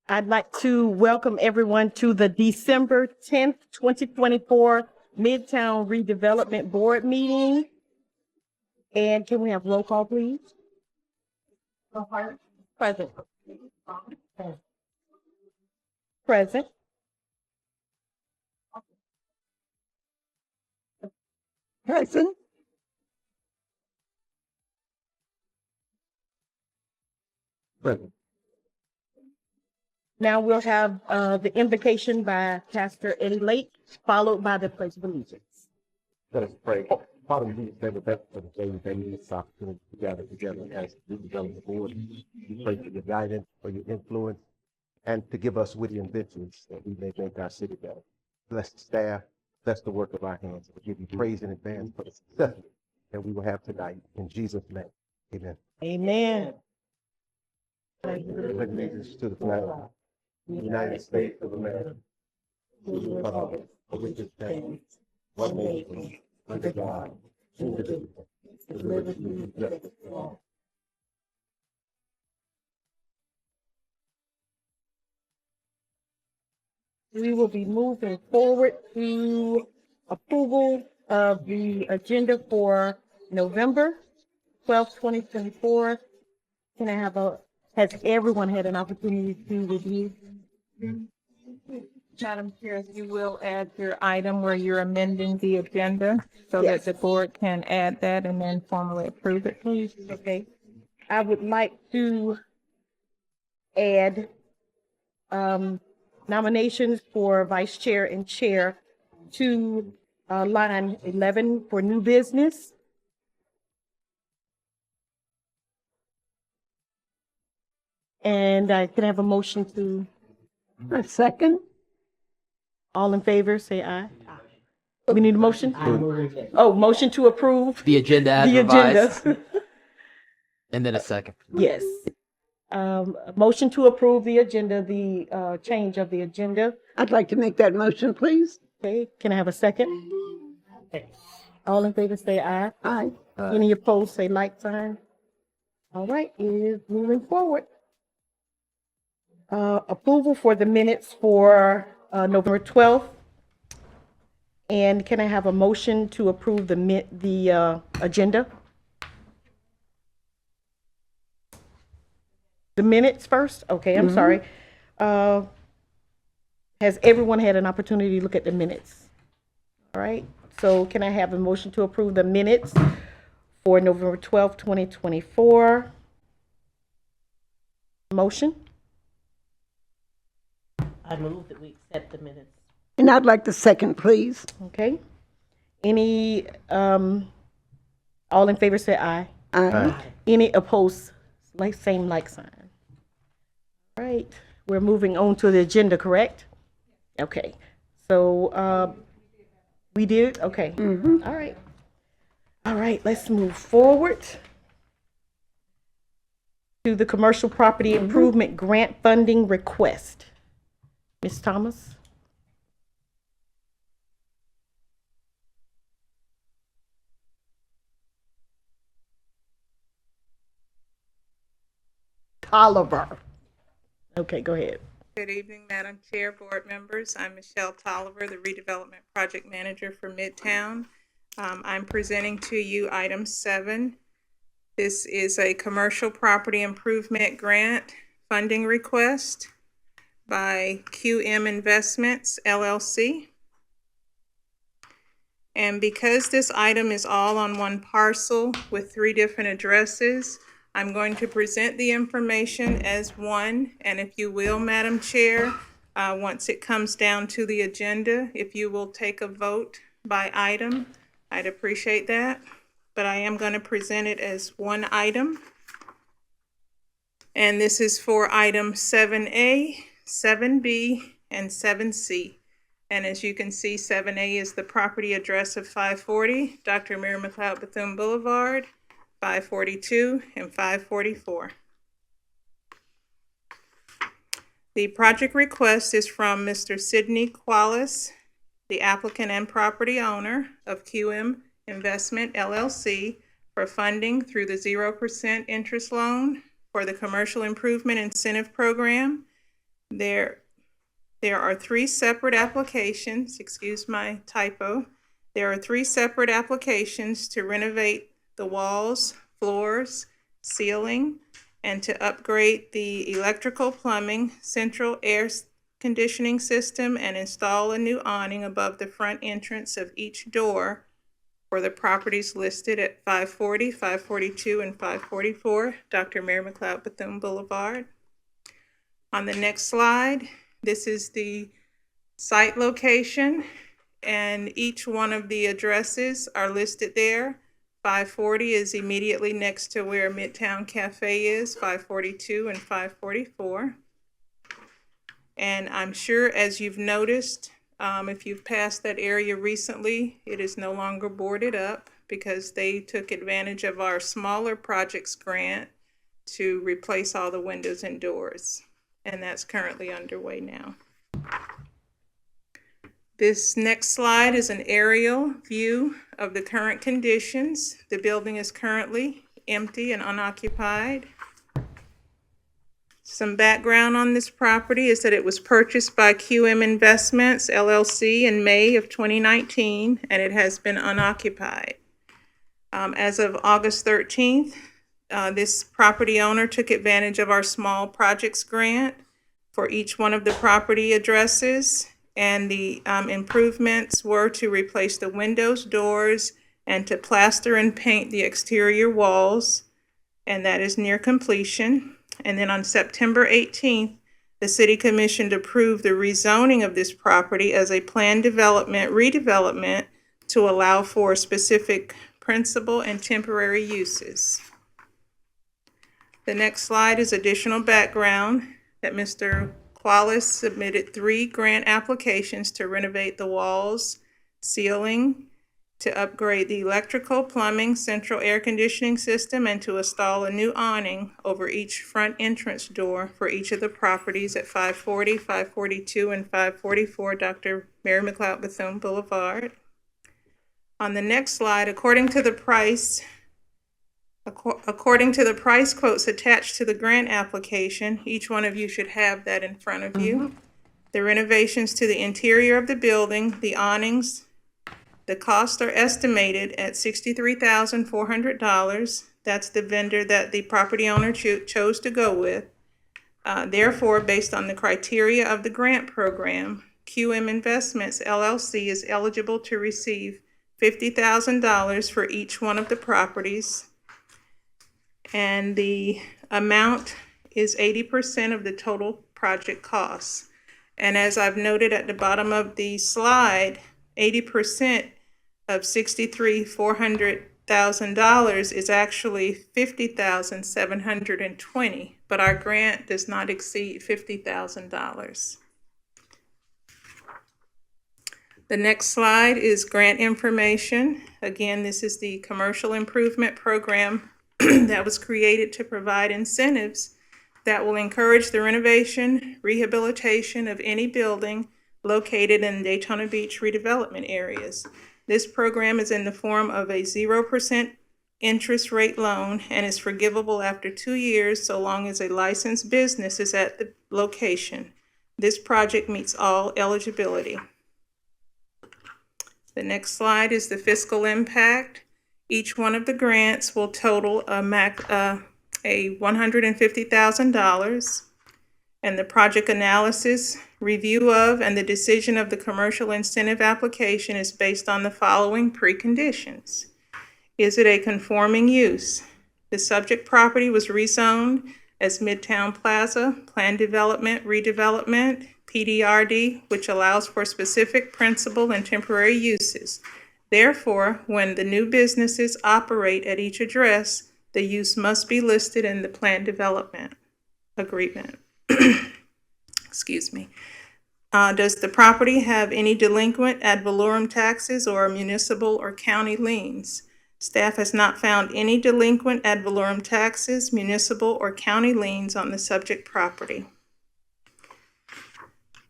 I'd like to welcome everyone to the December 10th, 2024 Midtown Redevelopment Board meeting. And can we have roll call, please? Present. Present. Present. Present. Now we'll have the invocation by Pastor Eddie Lake, followed by the Pledge of Allegiance. Let us pray. Father, we thank you for the day we thank you for this opportunity to gather together as we develop the board. We pray for your guidance, for your influence, and to give us witty inventions that we may make our city better. Bless the staff, bless the work of our hands. We give you praise in advance for the success that we will have tonight. In Jesus' name, amen. Amen. Pledge allegiance to the flag of the United States of America, to the republic for which it stands, one nation, under God, indivisible, with liberty and justice for all. We will be moving forward to approval of the agenda for November 12th, 2024. Can I have has everyone had an opportunity to review? Madam Chair, if you will add your item where you're amending the agenda so Yes. that the board can add that and then formally approve it, please. Okay. I would like to add nominations for vice chair and chair to line 11 for new business. And I can I have a motion to, A second. all in favor, say aye. We need a motion? Oh, motion to approve The agenda as the revised, agenda. and then a second. Yes. A motion to approve the agenda, the change of the agenda. I'd like to make that motion, please. Okay, can I have a second? All in favor, say aye. Aye. Any opposed, say like sign. All right, it is moving forward. Approval for the minutes for November 12th. And can I have a motion to approve the agenda? The minutes first? Okay, I'm sorry. Has everyone had an opportunity to look at the minutes? All right, so can I have a motion to approve the minutes for November 12th, 2024? Motion? I move that we accept the minutes. And I'd like the second, please. Okay. Any, all in favor say aye. Aye. Any opposed, same like sign. All right, we're moving on to the agenda, correct? Okay, so, we did, okay. All right. All right, let's move forward to the commercial property improvement grant funding request. Ms. Thomas? Tolliver. Okay, go ahead. Good evening, Madam Chair, board members. I'm Michelle Tolliver, the Redevelopment Project Manager for Midtown. I'm presenting to you item 7. This is a commercial property improvement grant funding request by QM Investments, LLC. And because this item is all on one parcel with 3 different addresses, I'm going to present the information as one, and if you will, Madam Chair, once it comes down to the agenda, if you will take a vote by item, I'd appreciate that. But I am going to present it as one item. And this is for item 7A, 7B, and 7C. And as you can see, 7A is the property address of 540 Dr. Mary McLeod Bethune Boulevard, 542 and 544. The project request is from Mr. Sidney Qualis, the applicant and property owner of QM Investment LLC, for funding through the 0% interest loan for the Commercial Improvement Incentive Program. There are three separate applications, excuse my typo. There are three separate applications to renovate the walls, floors, ceiling, and to upgrade the electrical, plumbing, central air conditioning system, and install a new awning above the front entrance of each door for the properties listed at 540, 542, and 544 Dr. Mary McLeod Bethune Boulevard. On the next slide, this is the site location, and each one of the addresses are listed there. 540 is immediately next to where Midtown Cafe is, 542 and 544. And I'm sure, as you've noticed, if you've passed that area recently, it is no longer boarded up because they took advantage of our smaller projects grant to replace all the windows and doors. And that's currently underway now. This next slide is an aerial view of the current conditions. The building is currently empty and unoccupied. Some background on this property is that it was purchased by QM Investments, LLC in May of 2019, and it has been unoccupied. As of August 13th, this property owner took advantage of our small projects grant for each one of the property addresses, and the improvements were to replace the windows, doors, and to plaster and paint the exterior walls, and that is near completion. And then on September 18th, the City Commission approved the rezoning of this property as a planned redevelopment to allow for specific principal and temporary uses. The next slide is additional background that Mr. Qualis submitted 3 grant applications to renovate the walls, ceiling, to upgrade the electrical, plumbing, central air conditioning system, and to install a new awning over each front entrance door for each of the properties at 540, 542, and 544 Dr. Mary McLeod Bethune Boulevard. On the next slide, according to the price quotes attached to the grant application, each one of you should have that in front of you. The renovations to the interior of the building, the awnings, the costs are estimated at $63,400. That's the vendor that the property owner chose to go with. Therefore, based on the criteria of the grant program, QM Investments LLC is eligible to receive $50,000 for each one of the properties. And the amount is 80% of the total project costs. And as I've noted at the bottom of the slide, 80% of $63,400,000 is actually $50,720, but our grant does not exceed $50,000. The next slide is grant information. Again, this is the commercial improvement program that was created to provide incentives that will encourage the renovation, rehabilitation of any building located in Daytona Beach redevelopment areas. This program is in the form of a 0% interest rate loan and is forgivable after 2 years so long as a licensed business is at the location. This project meets all eligibility. The next slide is the fiscal impact. Each one of the grants will total a $150,000, and the project analysis, review of, and the decision of the commercial incentive application is based on the following preconditions. Is it a conforming use? The subject property was rezoned as Midtown Plaza, Planned Development, Redevelopment, PDRD, which allows for specific principal and temporary uses. Therefore, when the new businesses operate at each address, the use must be listed in the planned development agreement. Excuse me. Does the property have any delinquent ad valorem taxes or municipal or county liens? Staff has not found any delinquent ad valorem taxes, municipal, or county liens on the subject property.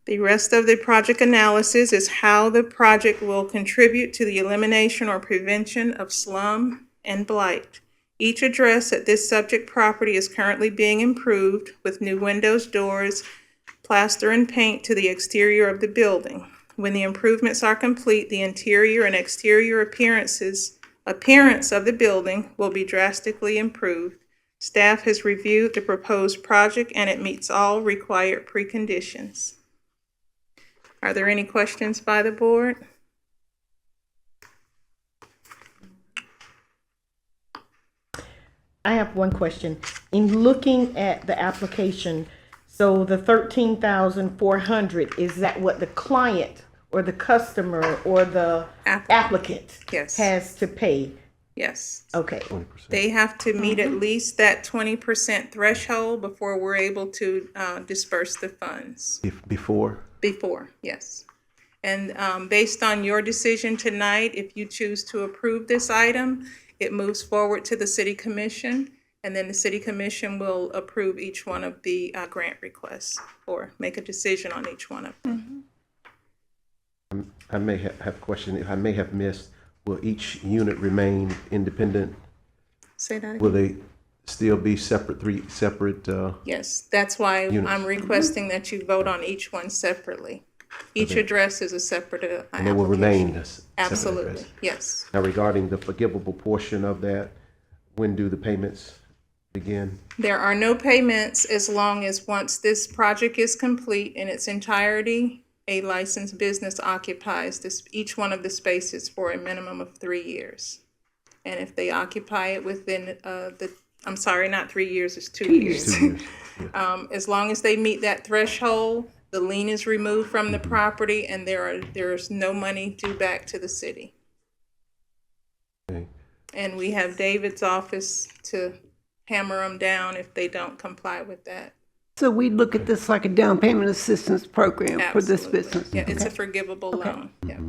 The rest of the project analysis is how the project will contribute to the elimination or prevention of slum and blight. Each address at this subject property is currently being improved with new windows, doors, plaster and paint to the exterior of the building. When the improvements are complete, the interior and exterior appearance of the building will be drastically improved. Staff has reviewed the proposed project and it meets all required preconditions. Are there any questions by the board? I have one question. In looking at the application, so the 13,400, is that what the client or the customer or the applicant Yes. has to pay? Yes. Okay. 20%. They have to meet at least that 20% threshold before we're able to disperse the funds. Before? Before, yes. And based on your decision tonight, if you choose to approve this item, it moves forward to the city commission, and then the city commission will approve each one of the grant requests or make a decision on each one of them. I may have a question. I may have missed. Will each unit remain independent? Say that Will again. they still be three separate? Yes, that's why Units. I'm requesting that you vote on each one separately. Each address is a separate And they will application. remain separate Absolutely, address? yes. Now, regarding the forgivable portion of that, when do the payments begin? There are no payments as long as once this project is complete in its entirety, a licensed business occupies each one of the spaces for a minimum of 3 years. And if they occupy it within I'm sorry, not 3 years, it's 2 years. 2 years. Yeah. As long as they meet that threshold, the lien is removed from the property and there's no money due back to the city. Okay. And we have David's office to hammer them down if they don't comply with that. So we look at this like a down payment assistance program for this Absolutely. business? Yeah, it's a forgivable loan. Yeah.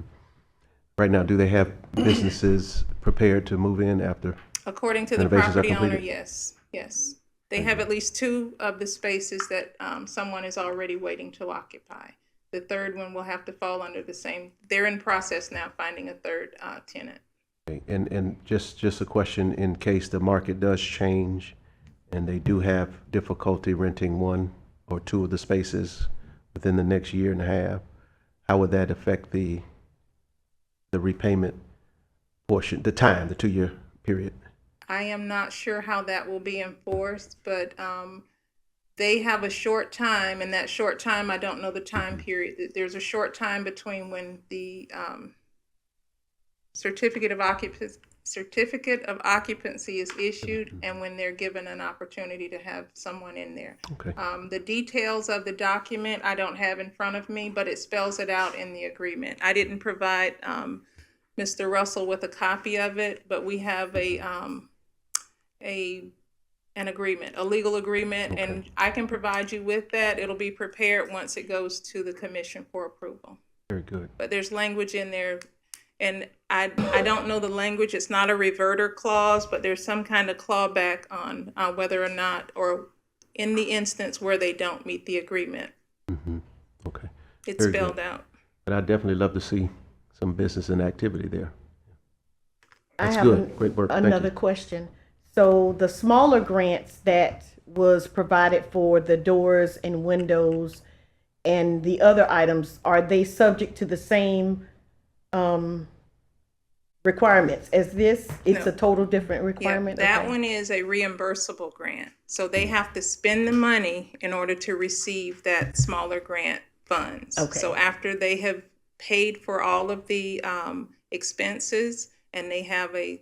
Right now, do they have businesses prepared to move in after? According to the Renovations are property owner, completed? yes. They have at least 2 of the spaces that someone is already waiting to occupy. The third one will have to fall under the same, they're in process now finding a third tenant. Okay. And just a question, in case the market does change and they do have difficulty renting 1 or 2 of the spaces within the next year and a half, how would that affect the repayment portion, the 2-year period? I am not sure how that will be enforced, but they have a short time, and that short time, I don't know the time period. There's a short time between when the certificate of occupancy is issued and when they're given an opportunity to have someone in there. Okay. The details of the document I don't have in front of me, but it spells it out in the agreement. I didn't provide Mr. Russell with a copy of it, but we have an agreement, a legal agreement, Okay. and I can provide you with that. It'll be prepared once it goes to the commission for approval. Very good. But there's language in there, and I don't know the language. It's not a reverter clause, but there's some kind of clawback on whether or not, or in the instance where they don't meet the agreement. Okay. It's Very good. spelled out. But I'd definitely love to see some business and activity there. That's I have good. Great work. Thank you. another question. So the smaller grants that was provided for the doors and windows and the other items, are they subject to the same requirements as this? It's No. a total different Yeah, requirement? that Okay. one is a reimbursable grant. So they have to spend the money in order to receive that smaller grant funds. Okay. So after they have paid for all of the expenses and they have a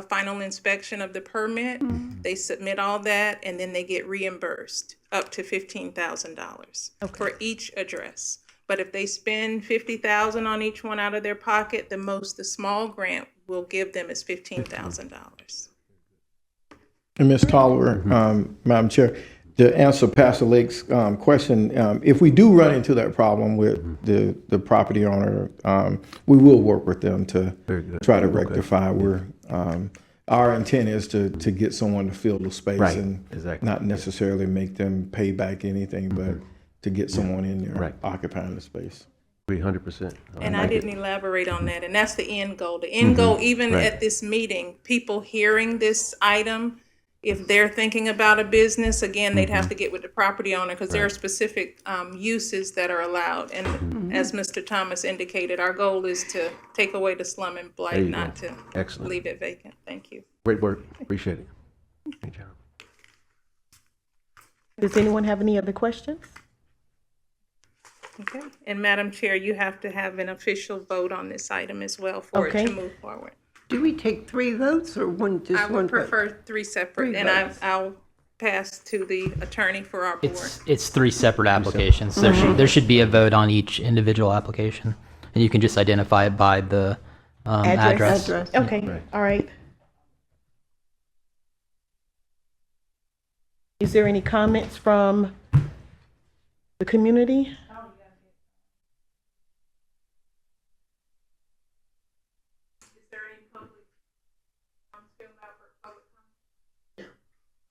final inspection of the permit, they submit all that and then they get reimbursed up to $15,000 for each address. But if they spend $50,000 on each one out of their pocket, the most the small grant will give them is $15,000. And Ms. Tolliver, Madam Chair, to answer Pastor Lake's question, if we do run into that problem with the property owner, we will work with them to Very good. try to Okay. rectify. Our intent is to get someone to fill the space Right. and Exactly. not necessarily make them pay back anything, but to get someone in there Right. occupying the space. 300%. And I didn't elaborate on that, and that's the end goal. The end goal, even Right. at this meeting, people hearing this item, if they're thinking about a business, again, they'd have to get with the property owner because there are specific uses that are allowed. And as Mr. Thomas indicated, our goal is to take away the slum and blight, you not go. to Excellent. leave it vacant. Thank you. Great work. Appreciate it. Great job. Does anyone have any other questions? Okay. And Madam Chair, you have to have an official vote on this item as well for it Okay. to move forward. Do we take 3 votes or one, just I one would vote? prefer 3 separate, Three and votes. I'll pass to the attorney for our board. It's 3 separate applications. There should be a vote on each individual application, and you can just identify it by the address. Address. Okay, Right. all right. Is there any comments from the community?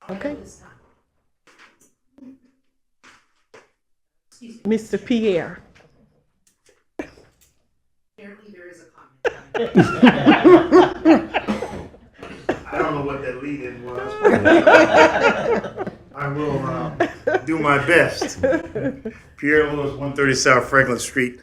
Okay. Mr. Pierre. I don't know what that lead-in was. I will do my best. Pierre Lewis, 130 South Franklin Street.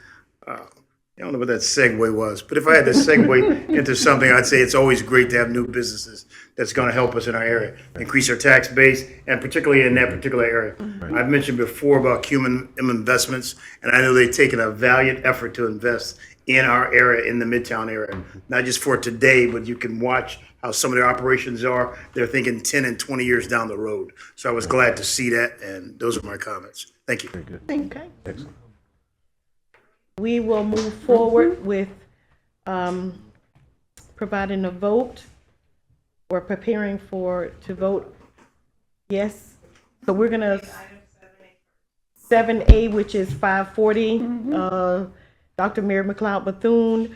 I don't know what that segue was, but if I had to segue into something, I'd say it's always great to have new businesses that's going to help us in our area, increase our tax base, and particularly in that particular area. I've mentioned before about Cumin Investments, and I know they've taken a valiant effort to invest in our area, in the Midtown area, not just for today, but you can watch how some of their operations are. They're thinking 10 and 20 years down the road. So I was glad to see that, and those are my comments. Thank you. Very good. Okay. Excellent. We will move forward with providing a vote. We're preparing to vote yes. So we're gonna 7A, which is 540, Dr. Mary McLeod Bethune.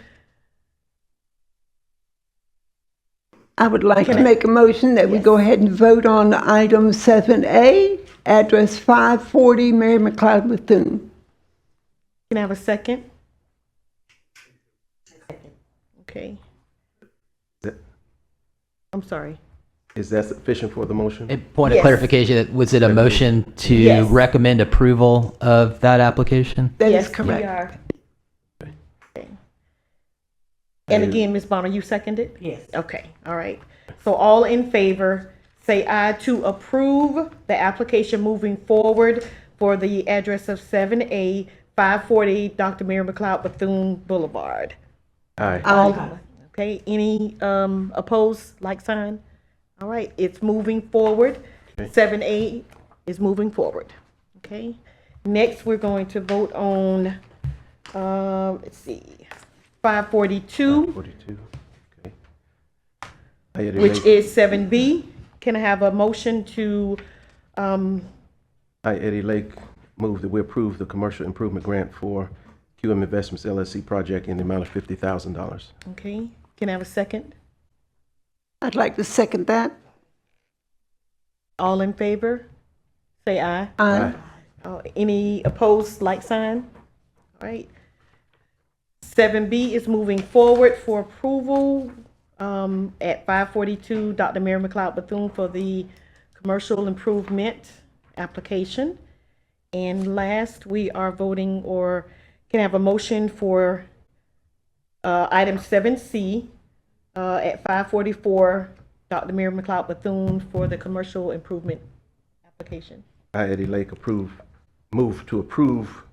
I would like to make a motion that we go ahead and vote on item 7A, address 540 Mary McLeod Bethune. Can I have a second? Okay. I'm sorry. Is that sufficient for the motion? Point of Yes. clarification, was it a motion to Yes. recommend approval of that application? That Yes, is we correct. are. Okay. And again, Ms. Bonner, you seconded? Yes. Okay, all right. So all in favor, say aye to approve the application moving forward for the address of 7A, 540 Dr. Mary McLeod Bethune Boulevard. Aye. Aye. Okay, any opposed, like sign? All right, it's moving forward. 7A is moving forward. Okay, next we're going to vote on, let's see, 542, 42. Okay. Aye, which is 7B. Can I have a motion to, I, Eddie Lake, move that we approve the commercial improvement grant for QM Investments LLC project in the amount of $50,000. okay, can I have a second? I'd like to second that. All in favor? Say aye. Aye. Any opposed, like sign? All right. 7B is moving forward for approval at 542 Dr. Mary McLeod Bethune for the commercial improvement application. And last, we are voting, or can I have a motion for item 7C at 544 Dr. Mary McLeod Bethune for the commercial improvement application. I, Eddie Lake, move to approve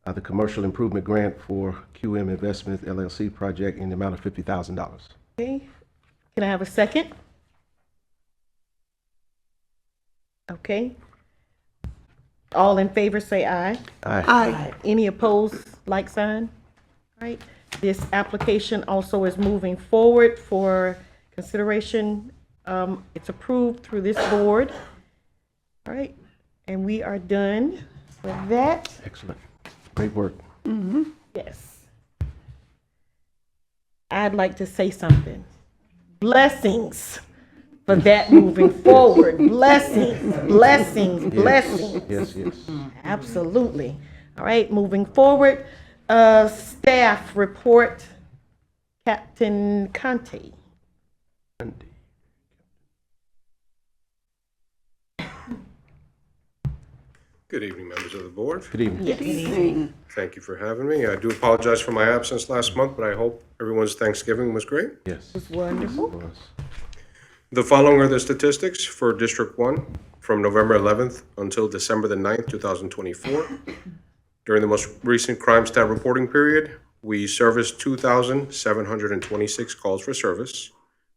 the commercial improvement grant for QM Investments LLC project in the amount of $50,000. Okay, can I have a second? Okay. All in favor say aye. Aye. Aye. Any opposed, like sign? All right, this application also is moving forward for consideration. It's approved through this board. All right, and we are done with that. Excellent. Great work. Yes. I'd like to say something. Blessings for that moving forward. Blessings, blessings, blessings. Yes, yes. Absolutely. All right, moving forward. Staff report, Captain Conte. Good evening, members of the board. Good evening. Good evening. Thank you for having me. I do apologize for my absence last month, but I hope everyone's Thanksgiving was great. Yes. It's wonderful. The following are the statistics for District 1 from November 11th until December the 9th, 2024. During the most recent crime stat reporting period, we serviced 2,726 calls for service,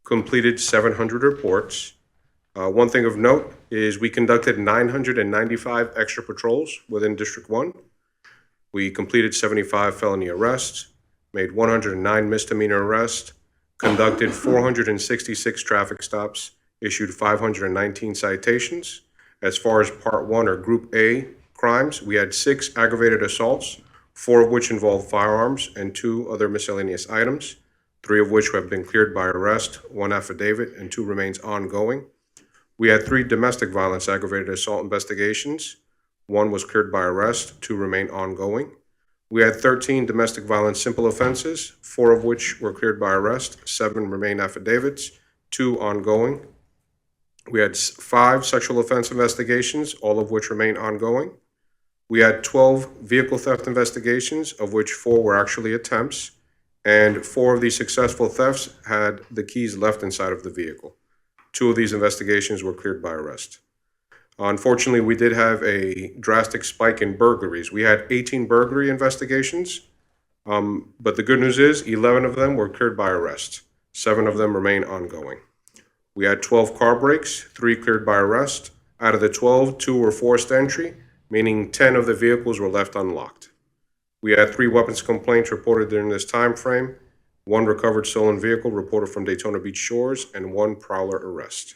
completed 700 reports. One thing of note is we conducted 995 extra patrols within District 1. We completed 75 felony arrests, made 109 misdemeanor arrests, conducted 466 traffic stops, issued 519 citations. As far as Part 1 or Group A crimes, we had 6 aggravated assaults, 4 of which involved firearms and 2 other miscellaneous items, 3 of which have been cleared by arrest, 1 affidavit, and 2 remains ongoing. We had 3 domestic violence aggravated assault investigations. 1 was cleared by arrest, 2 remain ongoing. We had 13 domestic violence simple offenses, 4 of which were cleared by arrest, 7 remain affidavits, 2 ongoing. We had 5 sexual offense investigations, all of which remain ongoing. We had 12 vehicle theft investigations, of which 4 were actually attempts, and 4 of these successful thefts had the keys left inside of the vehicle. 2 of these investigations were cleared by arrest. Unfortunately, we did have a drastic spike in burglaries. We had 18 burglary investigations, but the good news is 11 of them were cleared by arrest. 7 of them remain ongoing. We had 12 car breaks, 3 cleared by arrest. Out of the 12, 2 were forced entry, meaning 10 of the vehicles were left unlocked. We had 3 weapons complaints reported during this time frame, 1 recovered stolen vehicle reported from Daytona Beach shores, and 1 prowler arrest.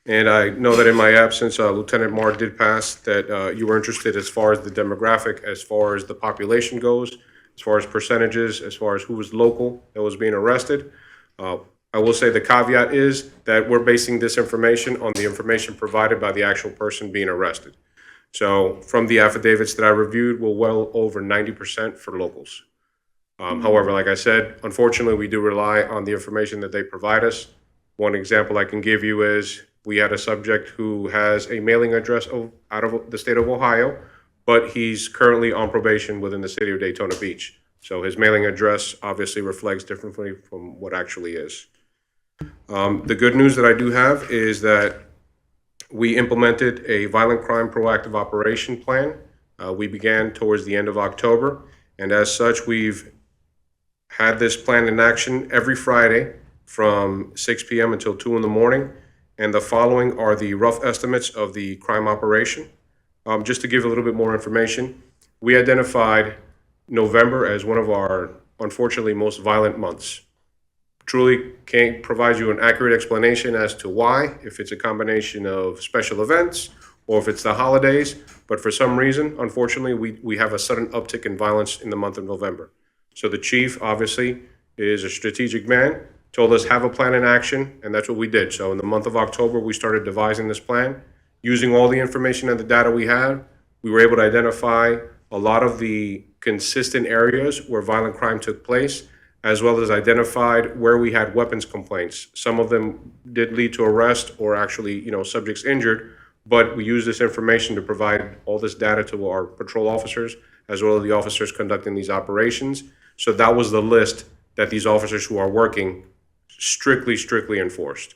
And I know that in my absence, Lieutenant Marr did pass that you were interested as far as the demographic, as far as the population goes, as far as percentages, as far as who was local that was being arrested. I will say the caveat is that we're basing this information on the information provided by the actual person being arrested. So from the affidavits that I reviewed, we're well over 90% for locals. However, like I said, unfortunately, we do rely on the information that they provide us. One example I can give you is we had a subject who has a mailing address out of the state of Ohio, but he's currently on probation within the city of Daytona Beach. So his mailing address obviously reflects differently from what actually is. The good news that I do have is that we implemented a violent crime proactive operation plan. We began towards the end of October, and as such, we've had this plan in action every Friday from 6 p.m. until 2 in the morning. And the following are the rough estimates of the crime operation. Just to give a little bit more information, we identified November as one of our, unfortunately, most violent months. Truly can't provide you an accurate explanation as to why, if it's a combination of special events or if it's the holidays, but for some reason, unfortunately, we have a sudden uptick in violence in the month of November. So the chief, obviously, is a strategic man, told us have a plan in action, and that's what we did. So in the month of October, we started devising this plan. Using all the information and the data we had, we were able to identify a lot of the consistent areas where violent crime took place, as well as identified where we had weapons complaints. Some of them did lead to arrest or actually, subjects injured, but we used this information to provide all this data to our patrol officers, as well as the officers conducting these operations. So that was the list that these officers who are working strictly enforced.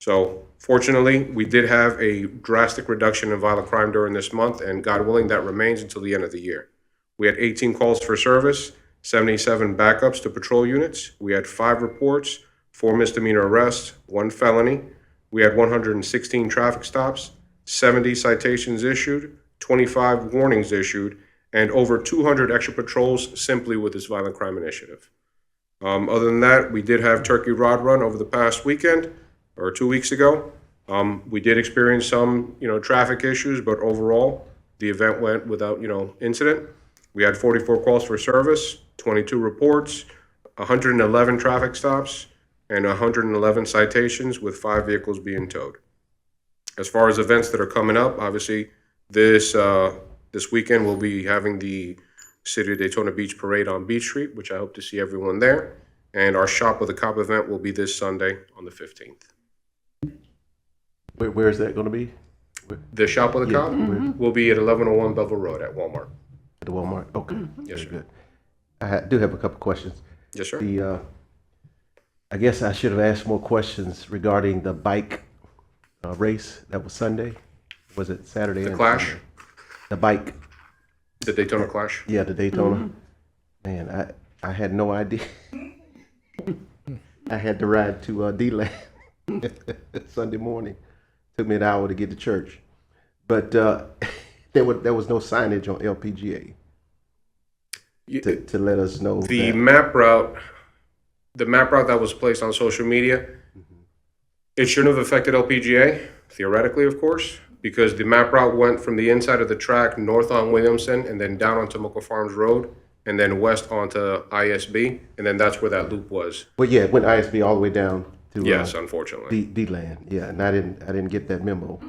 So fortunately, we did have a drastic reduction in violent crime during this month, and God willing, that remains until the end of the year. We had 18 calls for service, 77 backups to patrol units. We had 5 reports, 4 misdemeanor arrests, 1 felony. We had 116 traffic stops, 70 citations issued, 25 warnings issued, and over 200 extra patrols simply with this violent crime initiative. Other than that, we did have Turkey Rod Run over the past weekend, or 2 weeks ago. We did experience some, traffic issues, but overall, the event went without, incident. We had 44 calls for service, 22 reports, 111 traffic stops, and 111 citations, with 5 vehicles being towed. As far as events that are coming up, obviously, this weekend we'll be having the City of Daytona Beach Parade on Beach Street, which I hope to see everyone there. And our Shop with a Cop event will be this Sunday on the 15th. Where is that going to be? the shop with the cop will be at 1101 Belleville Road at Walmart. At the Walmart? Okay. Yes, Very sir. good. Do have a couple questions. Yes, sir. I guess I should have asked more questions regarding the bike race that was Sunday. Was it Saturday? The and Clash? Sunday? The bike. The Daytona Clash. Yeah, the Daytona. Man, I had no idea. I had to ride to D-Land Sunday morning. Took me an hour to get to church. But there was no signage on LPGA to let us know The that. map route that was placed on social media, it shouldn't have affected LPGA, theoretically, of course, because the map route went from the inside of the track north on Williamson and then down onto Muckle Farms Road and then west onto ISB, and then that's where that loop was. Well, yeah, it went ISB all the way down to Yes, unfortunately. D-Land. Yeah, and I didn't get that memo.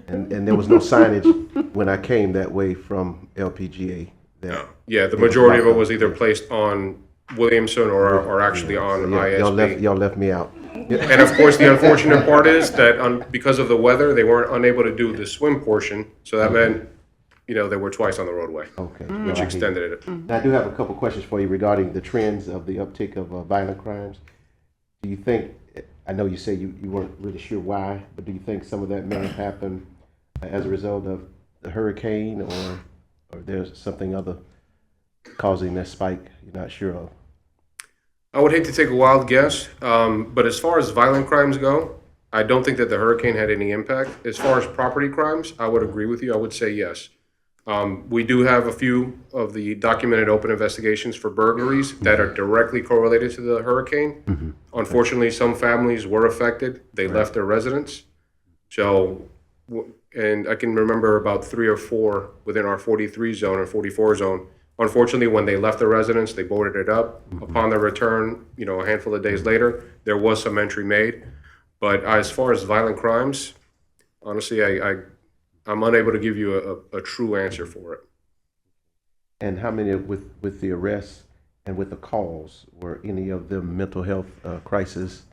And there was no signage when I came that way from LPGA. No. Yeah, the majority of it was either placed on Williamson or actually on ISB. Y'all left me out. And of course, the unfortunate part is that because of the weather, they weren't unable to do the swim portion. So that meant, they were twice on the roadway, Okay. which extended it. I do have a couple questions for you regarding the trends of the uptick of violent crimes. Do you think, I know you say you weren't really sure why, but do you think some of that may have happened as a result of the hurricane or there's something other causing that spike you're not sure of? I would hate to take a wild guess, but as far as violent crimes go, I don't think that the hurricane had any impact. As far as property crimes, I would agree with you. I would say yes. We do have a few of the documented open investigations for burglaries that are directly correlated to the hurricane. Unfortunately, some families were affected. They left their residence. So, and I can remember about 3 or 4 within our 43 zone or 44 zone. Unfortunately, when they left the residence, they boarded it up. Upon their return, a handful of days later, there was some entry made. But as far as violent crimes, honestly, I'm unable to give you a true answer for it. And how many with the arrests and with the calls, were any of them mental health crisis?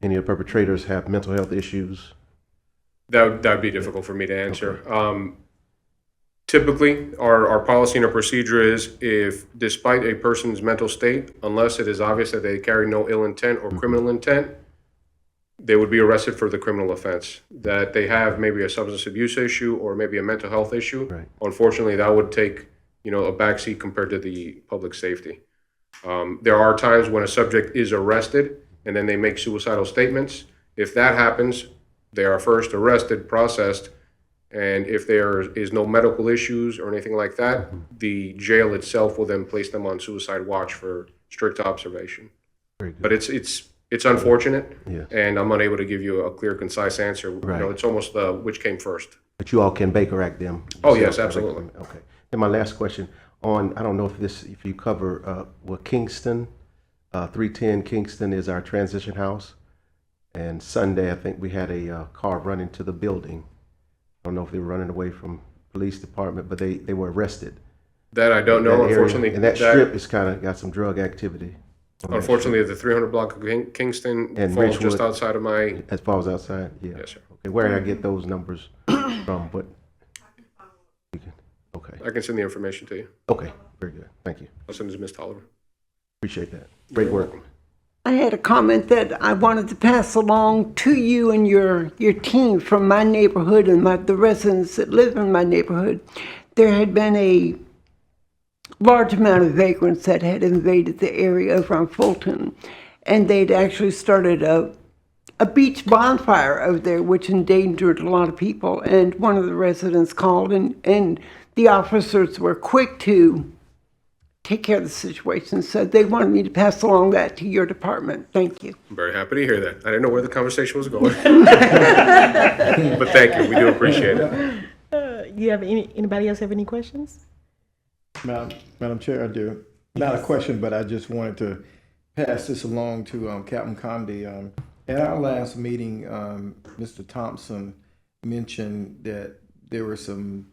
Any of the perpetrators have mental health issues? That'd be difficult for me to answer. Okay. Typically, our policy and our procedure is if, despite a person's mental state, unless it is obvious that they carry no ill intent or criminal intent, they would be arrested for the criminal offense. That they have maybe a substance abuse issue or maybe a mental health issue. Right. Unfortunately, that would take, a backseat compared to the public safety. There are times when a subject is arrested and then they make suicidal statements. If that happens, they are first arrested, processed, and if there is no medical issues or anything like that, the jail itself will then place them on suicide watch for strict observation. Very good. But it's unfortunate, Yes. and I'm unable to give you a clear, concise answer. Right. It's almost which came first. But you all can Baker Act them? Oh, yes, absolutely. Okay. Then my last question on, I don't know if you cover, Kingston, 310 Kingston is our transition house. And Sunday, I think we had a car run into the building. I don't know if they were running away from police department, but they were arrested. That I don't know, That area. unfortunately. And that strip is kind of got some drug activity. Unfortunately, the 300 block of Kingston And falls just Ridgewood. outside of my... As far as outside, yeah. Yes, sir. Okay, where did I get those numbers from? But okay, I can send the information to you. okay, very good. Thank you. I'll send it to Ms. Tolliver. Appreciate that. Great work. I had a comment that I wanted to pass along to you and your team from my neighborhood and the residents that live in my neighborhood. There had been a large amount of vagrants that had invaded the area over on Fulton, and they'd actually started a beach bonfire over there, which endangered a lot of people. And one of the residents called, and the officers were quick to take care of the situation. So they wanted me to pass along that to your department. Thank you. I'm very happy to hear that. I didn't know where the conversation was going. But thank you. We do appreciate it. You have anybody else have any questions? Madam Chair, I do. Not a question, but I just wanted to pass this along to Captain Conde. At our last meeting, Mr. Thompson mentioned that there was some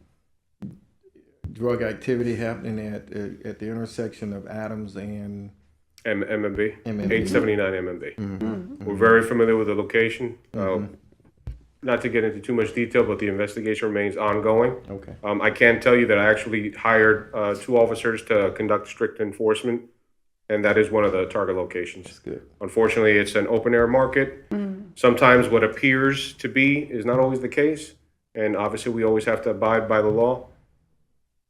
drug activity happening at the intersection of Adams and MMB, MMB. 879 MMB. We're very familiar with the location. not to get into too much detail, but the investigation remains ongoing. Okay. I can tell you that I actually hired 2 officers to conduct strict enforcement, and that is one of the target locations. That's good. Unfortunately, it's an open air market. Sometimes what appears to be is not always the case, and obviously we always have to abide by the law.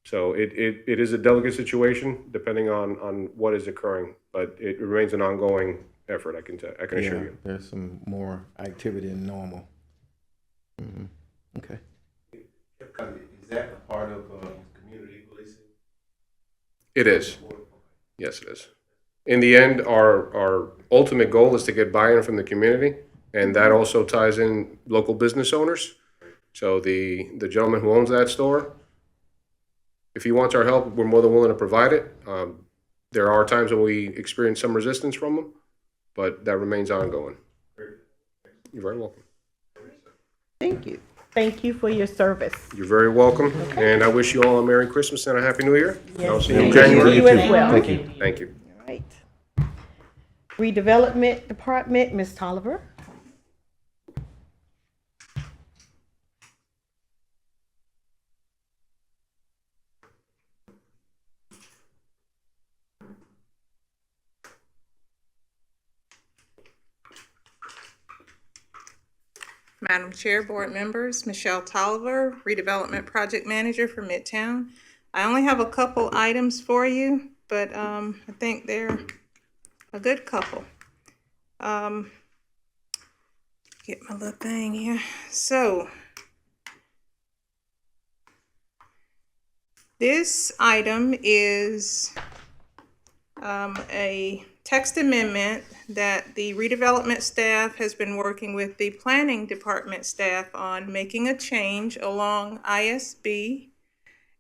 So it is a delicate situation depending on what is occurring, but it remains an ongoing effort. I can assure Yeah, you. there's some more activity than normal. Okay. Is that a part of community policing? It is. Yes, it is. In the end, our ultimate goal is to get buy-in from the community, and that also ties in local business owners. So the gentleman who owns that store, if he wants our help, we're more than willing to provide it. There are times when we experience some resistance from him, but that remains ongoing. You're very welcome. Thank you. Thank you for your service. You're very welcome, and I wish you all a Merry Christmas and a Happy New Year. And I'll see you in Thank January. you as well. Thank you. Thank you. All right. Redevelopment Department, Ms. Tolliver. Madam Chair, board members, Michelle Tolliver, Redevelopment Project Manager for Midtown. I only have a couple items for you, but I think they're a good couple. Get my little thing here. So, this item is a text amendment that the redevelopment staff has been working with the planning department staff on making a change along ISB.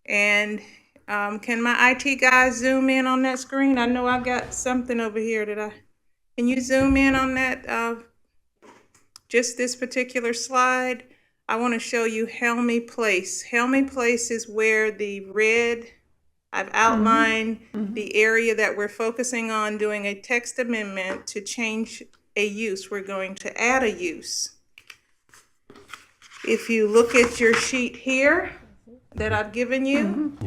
And can my IT guys zoom in on that screen? I know I got something over here can you zoom in on that? Just this particular slide. I want to show you Helmy Place. Helmy Place is where the red, I've outlined the area that we're focusing on doing a text amendment to change a use. We're going to add a use. If you look at your sheet here that I've given you,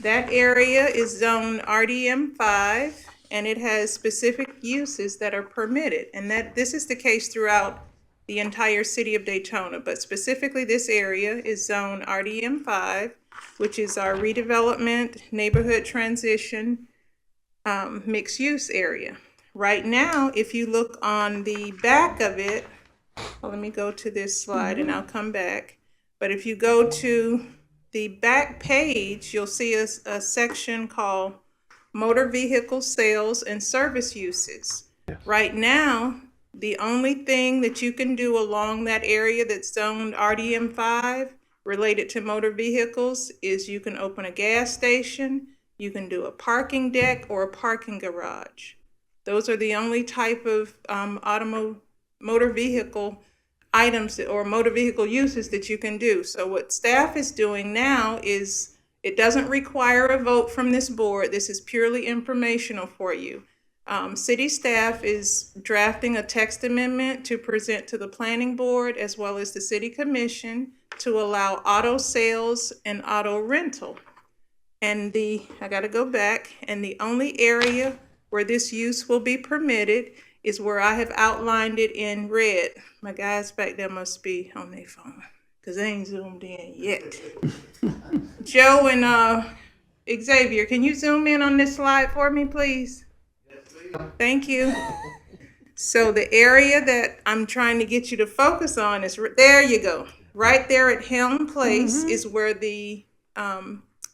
that area is zone RDM5, and it has specific uses that are permitted. And this is the case throughout the entire city of Daytona, but specifically this area is zone RDM5, which is our redevelopment, neighborhood transition, mixed use area. Right now, if you look on the back of it, well, let me go to this slide and I'll come back. But if you go to the back page, you'll see a section called motor vehicle sales and service uses. Right now, the only thing that you can do along that area that's zoned RDM5 related to motor vehicles is you can open a gas station, you can do a parking deck or a parking garage. Those are the only type of motor vehicle items or motor vehicle uses that you can do. So what staff is doing now is it doesn't require a vote from this board. This is purely informational for you. City staff is drafting a text amendment to present to the planning board as well as the city commission to allow auto sales and auto rental. And I gotta go back, and the only area where this use will be permitted is where I have outlined it in red. My guys back there must be on their phone because they ain't zoomed in yet. Joe and Xavier, can you zoom in on this slide for me, please? Thank you. So the area that I'm trying to get you to focus on is, there you go. Right there at Helm Place is where the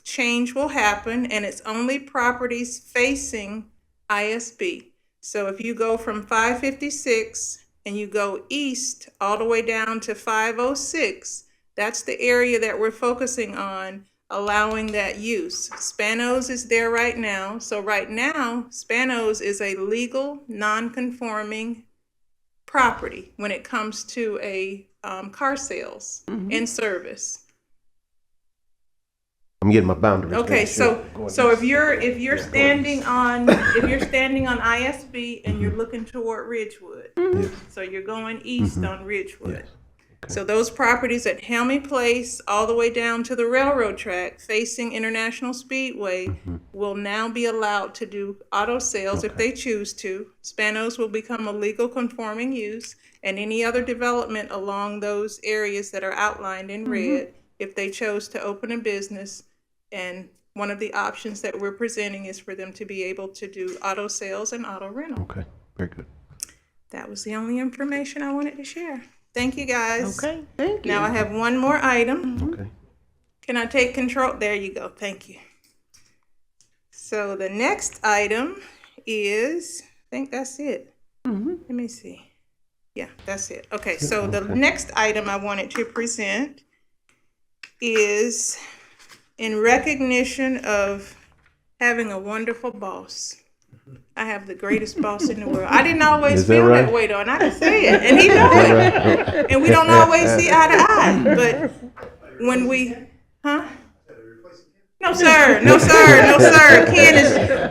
change will happen, and it's only properties facing ISB. So if you go from 556 and you go east all the way down to 506, that's the area that we're focusing on, allowing that use. Spanos is there right now. So right now, Spanos is a legal, non-conforming property when it comes to a car sales and service. I'm getting my boundaries. Okay, so if you're standing on ISB and you're looking toward Ridgewood, so you're going east on Ridgewood. So those properties at Helmy Place, all the way down to the railroad track facing International Speedway, will now be allowed to do auto sales if they choose to. Spanos will become a legal conforming use, and any other development along those areas that are outlined in red, if they chose to open a business. And one of the options that we're presenting is for them to be able to do auto sales and auto rental. Okay, very good. That was the only information I wanted to share. Thank you, guys. Okay. Thank you. Now I have one more item. Okay. Can I take control? There you go. Thank you. So the next item is, I think that's it. Let me see. Yeah, that's it. Okay, so the next item I wanted to present is in recognition of having a wonderful boss. I have the greatest boss in the world. I didn't always Is that feel that right? way though, and I can say it, and he knows it. And we don't always see eye to eye, but when we, No, sir. No, sir. No, sir.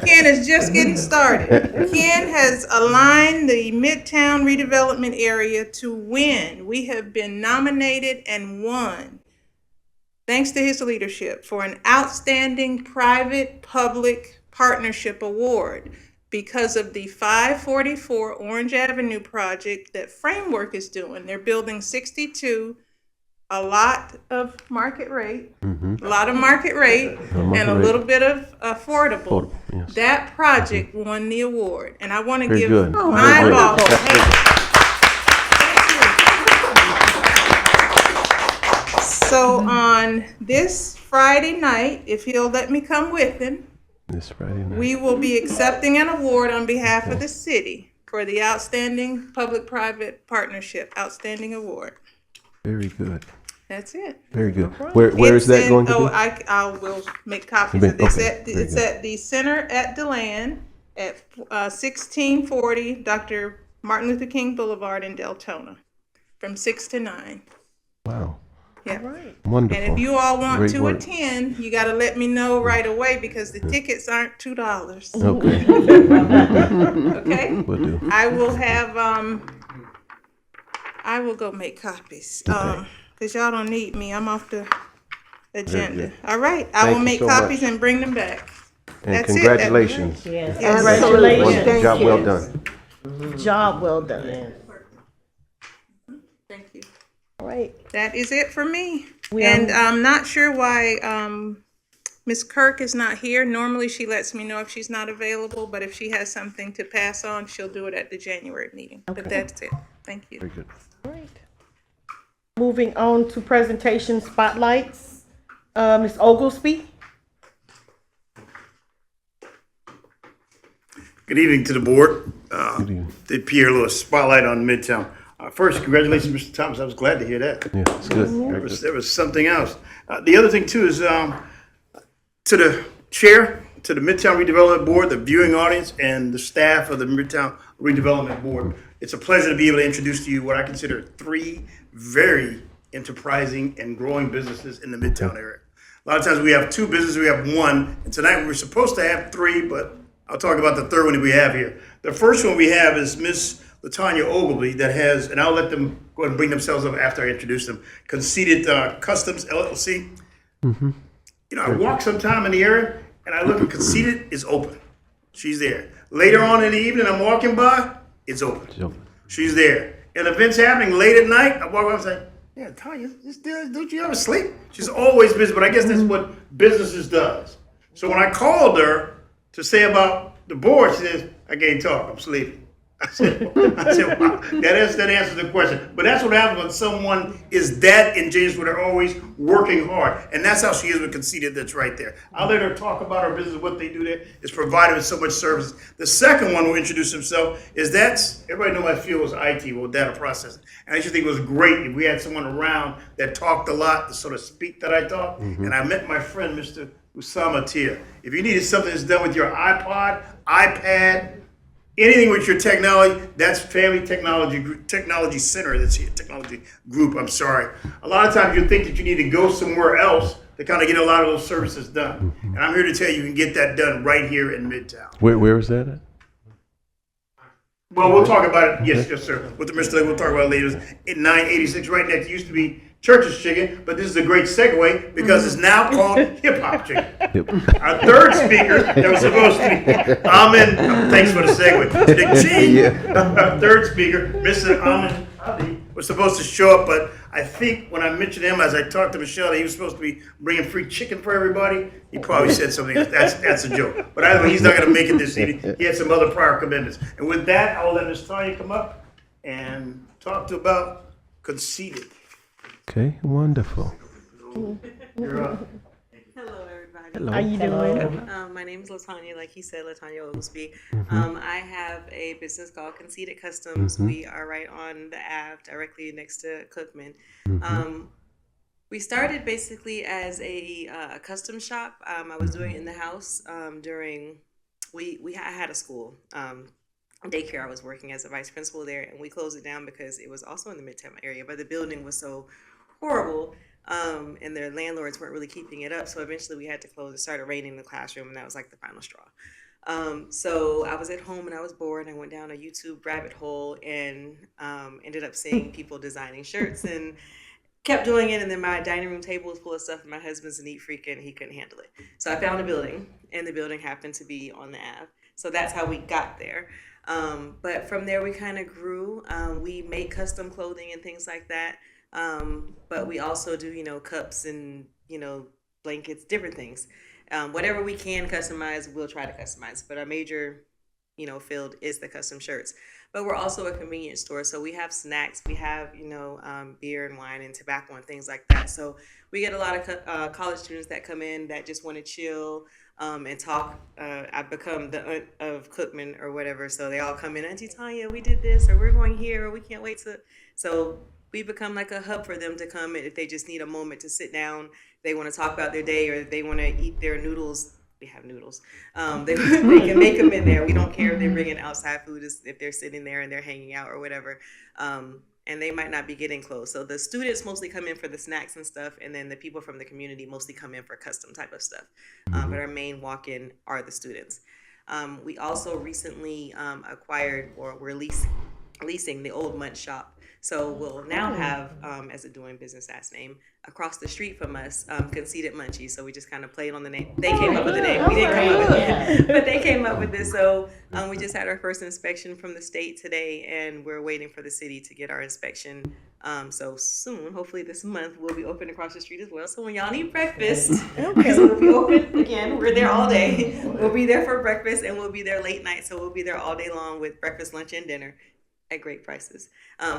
Ken is just getting started. Ken has aligned the Midtown redevelopment area to win. We have been nominated and won, thanks to his leadership, for an outstanding private-public partnership award because of the 544 Orange Avenue project that Framework is doing. They're building 62, a lot of market rate, and a little bit of affordable. Yes. That project won the award, and I want to Very give good. my Very good. boss. So on this Friday night, if he'll let me come with him, This Friday night. we will be accepting an award on behalf of the city for the Outstanding Public-Private Partnership Outstanding Award. Very good. That's it. Very good. Where is that It's going to in- be? I will make copies of this. Okay, very It's good. at the Center at DeLand at 1640 Dr. Martin Luther King Boulevard in Daytona, from 6 to 9. Wow. Yeah. Wonderful. And if you all want Great to work. attend, you got to let me know right away because the tickets aren't $2. Okay. Okay? Will do. I will have, I will go make copies. Because y'all don't need me. I'm off the agenda. All right. I Thank will you make so copies much. and bring them back. And That's it. congratulations. Yes. Absolutely. Congratulations. Thank Job you. well done. Job well done. Thank you. All right. That is it for me. We And are- I'm not sure why Ms. Kirk is not here. Normally, she lets me know if she's not available, but if she has something to pass on, she'll do it at the January meeting. But that's it. Thank you. Very good. All right. Moving on to presentation spotlights. Ms. Oglesby. Good evening to the board. Good evening. Did Pierre a little spotlight on Midtown. First, congratulations, Mr. Thomas. I was glad to hear that. Yeah, it's good. Very good. There was something else. The other thing too is to the chair, to the Midtown Redevelopment Board, the viewing audience, and the staff of the Midtown Redevelopment Board. It's a pleasure to be able to introduce to you what I consider 3 very enterprising and growing businesses in the Midtown area. A lot of times we have 2 businesses, we have 1, and tonight we were supposed to have 3, but I'll talk about the third one that we have here. The first one we have is Miss Latanya Ogilvy that has, and I'll let them go ahead and bring themselves up after I introduce them, Conceited Customs LLC. You know, I walk sometime in the area and I look and Conceited is open. She's there. Later on in the evening, I'm walking by, it's open. So, She's there. And events happening late at night, I walk by and say, yeah, Tanya, don't you ever sleep? She's always busy, but I guess that's what businesses does. So when I called her to say about the board, she says, I can't talk, I'm sleeping. I said, wow, that answers the question. But that's what happens when someone is that engaged with her, always working hard. And that's how she is with Conceited, that's right there. I'll let her talk about her business, what they do there. It's provided with so much service. The second one who introduced himself is everybody knows my field was IT, well, data processing. And I just think it was great if we had someone around that talked a lot, to sort of speak that I talk. And I met my friend, Mr. Usama Tia. If you needed something that's done with your iPod, iPad, anything with your technology, that's Family Technology Center. That's here, technology group. I'm sorry. A lot of times you think that you need to go somewhere else to kind of get a lot of those services done. And I'm here to tell you, you can get that done right here in Midtown. where is that at? Well, we'll talk about it, yes, sir, with the Mr. We'll talk about it later. In 986, right next, used to be Church's Chicken, but this is a great segue because it's now called Hip Hop Chicken. Our third speaker that was supposed to be Amin, thanks for the segue. Our third speaker, Mr. Amin Ali, was supposed to show up, but I think when I mentioned him, as I talked to Michelle, that he was supposed to be bringing free chicken for everybody. He probably said something else. That's a joke. But either way, he's not going to make it this evening. He had some other prior commitments. And with that, I will let Ms. Tanya come up and talk to about Conceited. Okay, wonderful. You're up. Hello, everybody. How you doing? My name is Latanya, like he said, Latanya Oglesby. I have a business called Conceited Customs. We are right on the Ave, directly next to Cookman. We started basically as a custom shop. I was doing it in the house during, I had a school. Daycare. I was working as a vice principal there, and we closed it down because it was also in the Midtown area, but the building was so horrible. And their landlords weren't really keeping it up. So eventually we had to close. It started raining in the classroom, and that was like the final straw. So I was at home and I was bored. I went down a YouTube rabbit hole and ended up seeing people designing shirts and kept doing it. And then my dining room table was full of stuff, and my husband's a neat freak and he couldn't handle it. So I found a building, and the building happened to be on the Ave. So that's how we got there. But from there we kind of grew. We make custom clothing and things like that. But we also do, cups and, blankets, different things. Whatever we can customize, we'll try to customize. But our major, field is the custom shirts. But we're also a convenience store. So we have snacks, we have, beer and wine and tobacco and things like that. So we get a lot of college students that come in that just want to chill and talk. I've become the aunt of Cookman or whatever. So they all come in, Auntie Tanya, we did this, or we're going here, or we can't wait to. So we become like a hub for them to come if they just need a moment to sit down. They want to talk about their day, or they want to eat their noodles. We have noodles. They can make them in there. We don't care if they're bringing outside food, if they're sitting there and they're hanging out or whatever. And they might not be getting close. So the students mostly come in for the snacks and stuff, and then the people from the community mostly come in for custom type of stuff. But our main walk-in are the students. We also recently acquired, or we're leasing the old Munch shop. So we'll now have, as a doing business last name, across the street from us, Conceited Munchies. So we just kind of played on the name. They came up with the name. We didn't come up with it, but they came up with this. So we just had our first inspection from the state today, and we're waiting for the city to get our inspection. So soon, hopefully this month, we'll be open across the street as well. So when y'all need breakfast, because we'll be open again, we're there all day. We'll be there for breakfast, and we'll be there late night. So we'll be there all day long with breakfast, lunch, and dinner at great prices.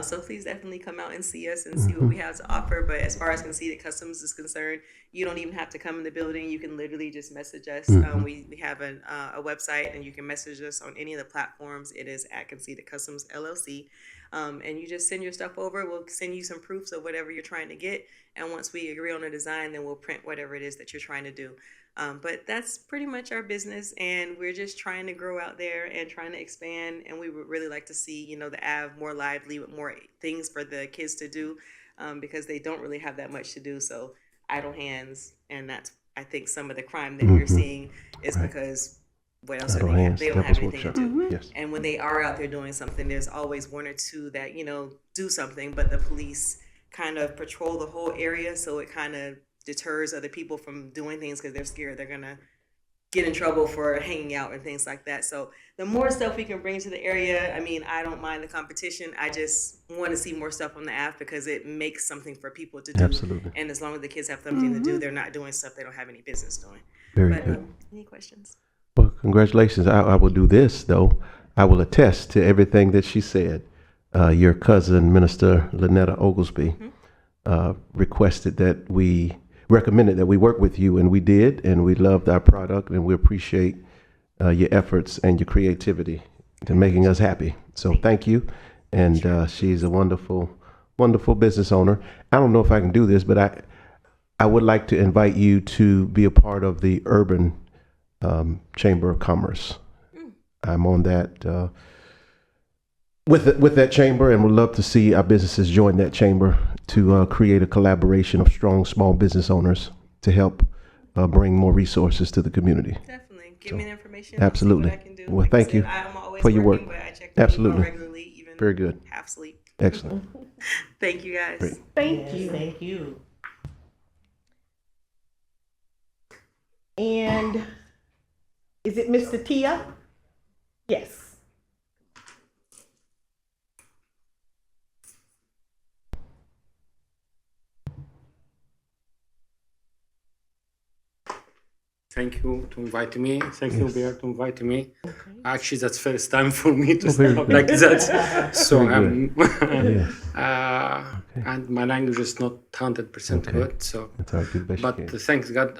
So please definitely come out and see us and see what we have to offer. But as far as Conceited Customs is concerned, you don't even have to come in the building. You can literally just message us. We have a website, and you can message us on any of the platforms. It is at Conceited Customs LLC. And you just send your stuff over. We'll send you some proofs of whatever you're trying to get. And once we agree on a design, then we'll print whatever it is that you're trying to do. But that's pretty much our business, and we're just trying to grow out there and trying to expand. And we would really like to see, the Ave more lively with more things for the kids to do, because they don't really have that much to do. So idle hands, and that's, I think, some of the crime that we're seeing is because what else are they? They don't have anything to do. Yes. And when they are out there doing something, there's always one or two that, do something, but the police kind of patrol the whole area, so it kind of deters other people from doing things because they're scared they're gonna get in trouble for hanging out and things like that. So the more stuff we can bring to the area, I don't mind the competition. I just want to see more stuff on the app because it makes something for people to do. Absolutely. And as long as the kids have something to do, they're not doing stuff they don't have any business doing. Very But good. any questions? Well, congratulations. I will do this, though. I will attest to everything that she said. Your cousin, Minister Lynetta Oglesby, recommended that we work with you, and we did, and we loved our product, and we appreciate your efforts and your creativity to making us happy. So thank you. And she's a wonderful, wonderful business owner. I don't know if I can do this, but I would like to invite you to be a part of the Urban Chamber of Commerce. I'm on that with that chamber, and would love to see our businesses join that chamber to create a collaboration of strong small business owners to help bring more resources to the community. Definitely. give me the information. Absolutely. I'll see what I can do. Well, Like I thank you said, I'm always for your working, work. but I check the email Absolutely. regularly, even Very good. half sleep. Excellent. Thank you guys. Great. Thank you. Thank you. And is it Mr. Tia? Yes. Thank you to invite me. Thank you, Bear, to invite me. Actually, that's first time for me to start like that. So I'm, and my language is not 100% good. So, That's all right. Do the best you but can. thanks God,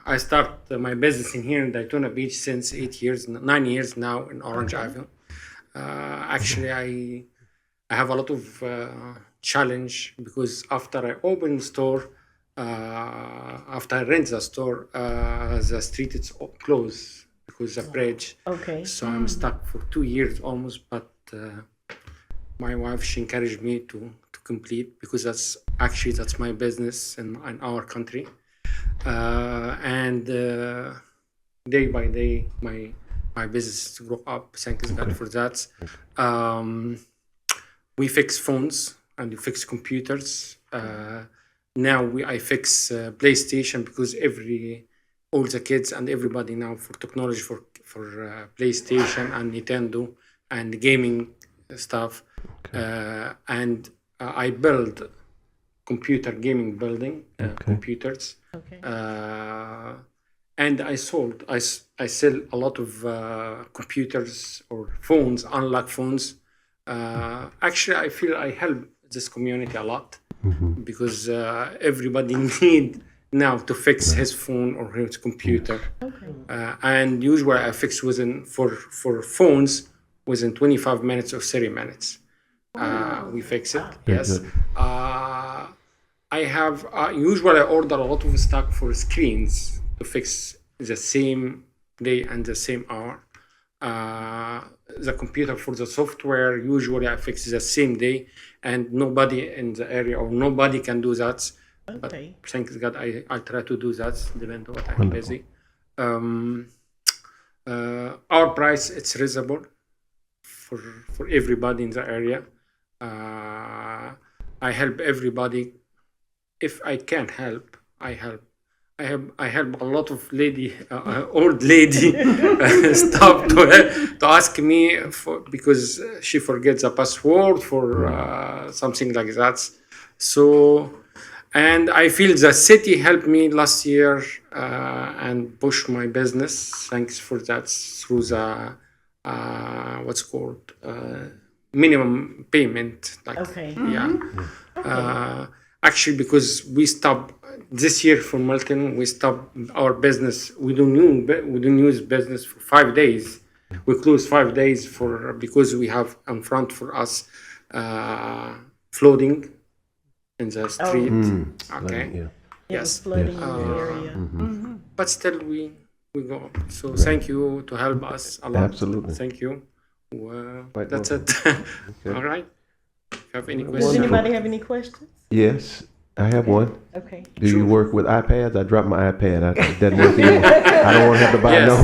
I start my business in here in Daytona Beach since 9 years now in Orange Avenue. Actually, I have a lot of challenge because after I open the store. After I rent the store, the street is closed because of the bridge. Okay. So I'm stuck for 2 years almost, but my wife, she encouraged me to complete because that's my business in our country. And day by day, my business grow up. Thanks God for that. We fix phones and we fix computers. Now I fix PlayStation because all the kids and everybody now for technology for PlayStation and Nintendo and gaming stuff. And I build computer gaming building computers. Okay. And I sell a lot of computers or phones, unlock phones. Actually, I feel I help this community a lot. Because everybody need now to fix his phone or his computer. Okay. And usually I fix for phones within 25 minutes or 30 minutes. We fix it. Yes. I have usually I order a lot of stock for screens to fix the same day and the same hour. The computer for the software usually I fix the same day, and nobody in the area or nobody can do that. Okay. But thank God I try to do that. Depending on what I'm busy. Our price it's reasonable for everybody in the area. I help everybody. If I can help, I help. I help a lot of old lady stop to ask me because she forgets a password for something like that. So, and I feel the city helped me last year and push my business. Thanks for that through the what's called minimum payment. Like, Okay. yeah. Actually, because we stopped this year for Milton, we stopped our business. We don't use business for 5 days. We close 5 days because we have in front for us flooding in the street. Okay. Yeah. Yes. Flooding in the area. But still, we go. So thank you to help us a lot. Absolutely. Thank you. Well, Right, that's well, it. All right. Have any Does questions? anybody have any questions? Yes, I have one. Okay. Do you work with iPads? I dropped my iPad. It doesn't work anymore. I don't want to have to buy Yes. no.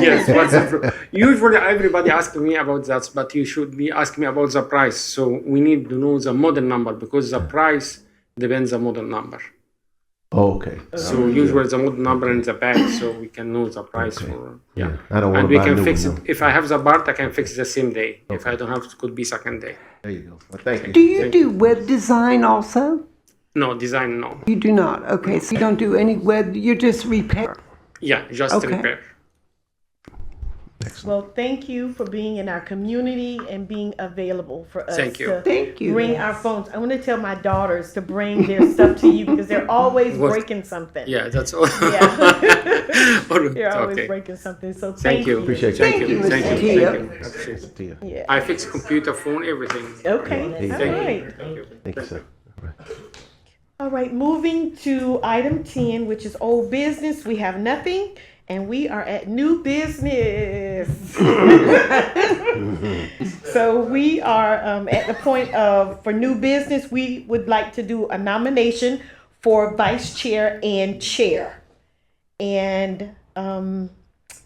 Yes. Usually everybody asks me about that, but you should be asking me about the price. So we need to know the model number because the price depends on the model number. Okay. So usually the model number in the back, so we can know the price for yeah. I don't want And to we buy a can new fix one, it. no. If I have the part, I can fix it the same day. If I don't have, it could be second day. There you go. Well, thank you. Do you do web design also? No design, no. You do not. Okay, so you don't do any web. You're just repair. Yeah, just Okay. repair. Well, thank you for being in our community and being available for us Thank you. to Thank you. bring our phones. I want to tell my daughters to bring their stuff to you because they're always What? breaking something. Yeah, that's all. Yeah. All right, They're always okay. breaking something. So Thank you. Appreciate you. Thank Thank you. you, Thank Mr. you. Tia. Thank you. Appreciate it. Tia. Yeah. I fix computer, phone, everything. Okay. Thank All you. right. Thank you. Thank you, sir. All right. All right. Moving to item 10, which is old business. We have nothing. And we are at new business. So we are at the point of, for new business, we would like to do a nomination for vice chair and chair. And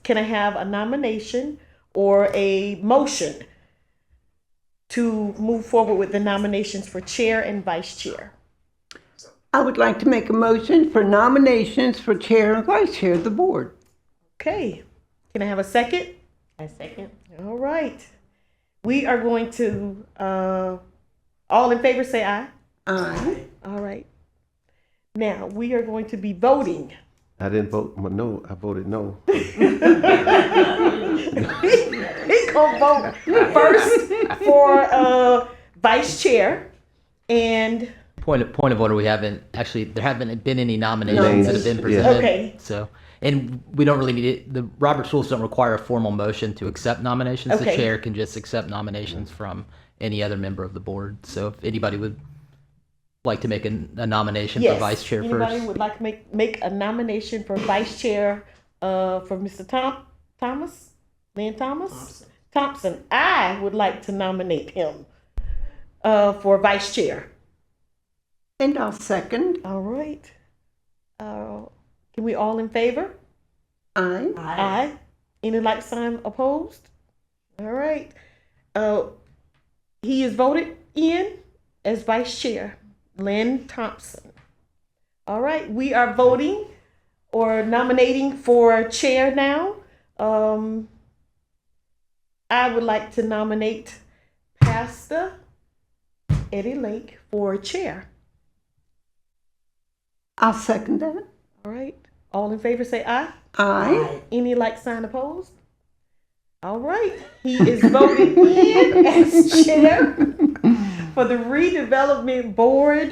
can I have a nomination or a motion to move forward with the nominations for chair and vice chair? I would like to make a motion for nominations for chair and vice chair of the board. Okay, can I have a second? I second. All right. We are going to, all in favor say aye. Aye. All right. Now, we are going to be voting. I didn't vote no, I voted no. He gonna vote first for vice chair and Point of order, there haven't been any nominations that have been presented. Okay. So, and we don't really need it. The Robert's rules don't require a formal motion to accept nominations. The Okay. chair can just accept nominations from any other member of the board. So if anybody would like to make a nomination for vice chair Anybody first. would like to make a nomination for vice chair for Mr. Lynn Thompson. I would like to nominate him for vice chair. And I'll second. All right. Can we all in favor? Aye. Aye. Any like sign opposed? All right. He is voted in as vice chair, Lynn Thompson. All right. We are voting or nominating for chair now. I would like to nominate Pastor Eddie Lake for chair. I'll second that. All right. All in favor say aye. Aye. Any like sign opposed? All right. He is voted in as chair for the redevelopment board.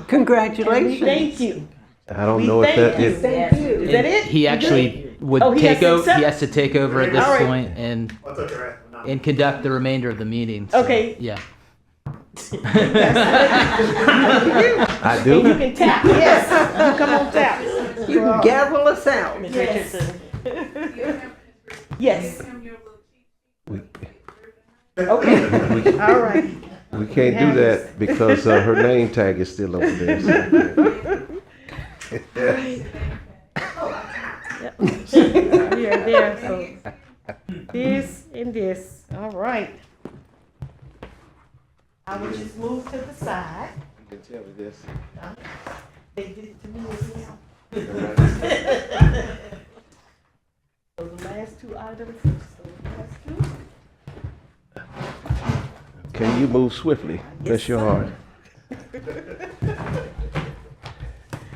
Congratulations. Thank you. I don't know if that is. Thank you. Is that it? He actually would Oh, he has take to over. accept? He has to take over at this All right. point and I thought you were asking for and conduct the remainder of the meeting. So, Okay. Yeah. I And do. you can tap. Yes. You come on tap. You can gavel us out. Ms. Yes. Richardson. Yes. We, Okay. All right. we can't do that because her name tag is still over there. So. Yep. We are there. So this and this. All right. I will just move to the side. You can tell me this. They did it to me as well. So the last two items. Can you move swiftly? Bless your heart.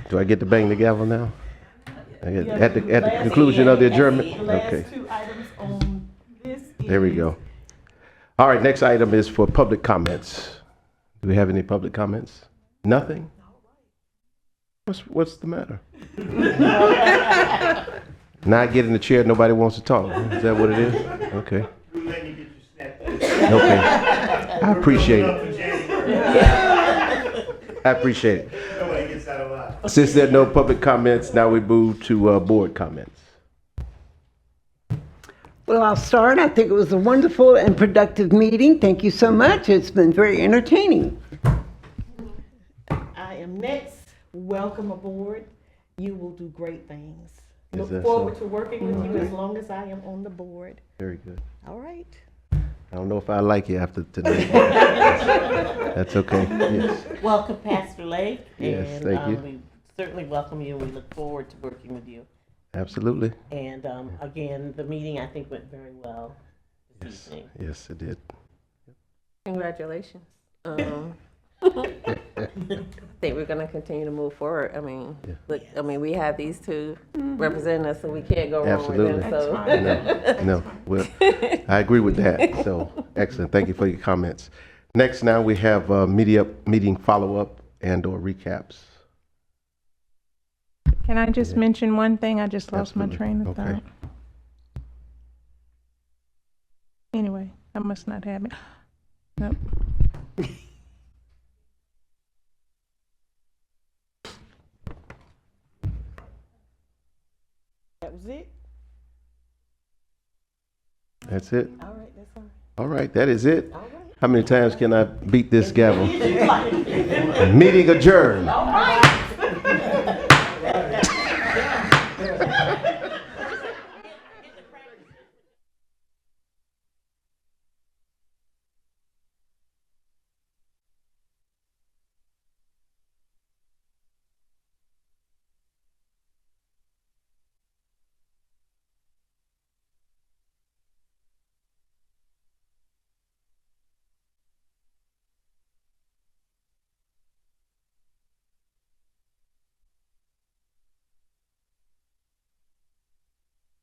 Do I get to bang the gavel now? At the conclusion of the adjournment? The last Okay, two items on this. there we go. All right, next item is for public comments. Do we have any public comments? Nothing? What's the matter? Now I get in the chair, nobody wants to talk. Is that what it is? Okay. Okay. I appreciate it. I appreciate it. Nobody gets that a lot. Since there are no public comments, now we move to board comments. Well, I'll start. I think it was a wonderful and productive meeting. Thank you so much. It's been very entertaining. I am next. Welcome aboard. You will do great things. Is Look that forward so? to working with you as long as I am on the board. Very good. All right. I don't know if I like you after tonight. That's okay. Yes. Welcome, Pastor Lake. Yes, and, thank you. We certainly welcome you. We look forward to working with you. Absolutely. And again, the meeting I think went very well this evening. Yes, it did. Congratulations. I think we're going to continue to move forward. I mean, look, I mean, we have these two representing us, so we can't go wrong Absolutely. with them. So. No. Well, I agree with that. So excellent. Thank you for your comments. Next, now we have meeting follow-up and/or recaps. Can I just mention one thing? I just lost my Absolutely. train of Okay. thought. Anyway, I must not have it. Nope. That was it. That's it. All right. That's all. All right, that is it. All right. How many times can I beat this gavel? If you like. Meeting adjourned. All right.